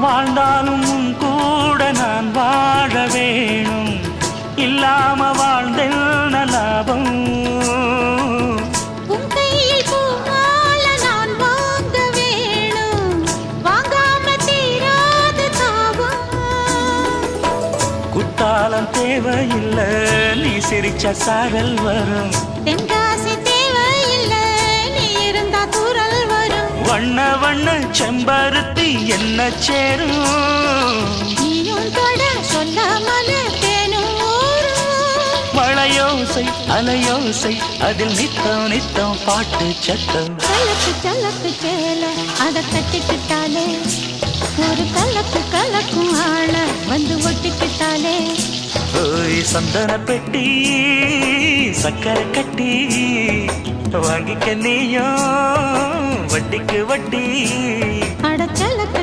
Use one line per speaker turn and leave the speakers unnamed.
வாழ்ந்தாலும் உன் கூட நான் வாழ வேணும், இல்லாம வாழ்ந்தென்ன லாபம்.
உன் கையில் பூமால நான் வாங்க வேணும், வாங்காம தீராத தாபம்.
குத்தாலம் தேவையில்லை, நீ சிரிச்ச சாரல் வரும்.
தென்காசி தேவையில்லை, நீ இருந்தா தூரல் வரும்.
வண்ண வண்ண செம்பருத்தி என்ன சேரும்,
நீயும் தொட சொல்லாமல தேனும் ஊரும்.
மழையோசை அலையோசை அதில் நித்தம் நித்தம் பாட்டு சத்தம்.
கலக்கு கலக்கு சேல அதை கட்டிக்கிட்டாலே, ஒரு கலக்கு கலக்கும் ஆள வந்து ஒட்டிக்கிட்டாலே.
ஓய் சந்தன பெட்டி சக்கரை கட்டி வாங்கிக்க நீயும் வட்டிக்கு வட்டி.
அடச்சலக்கு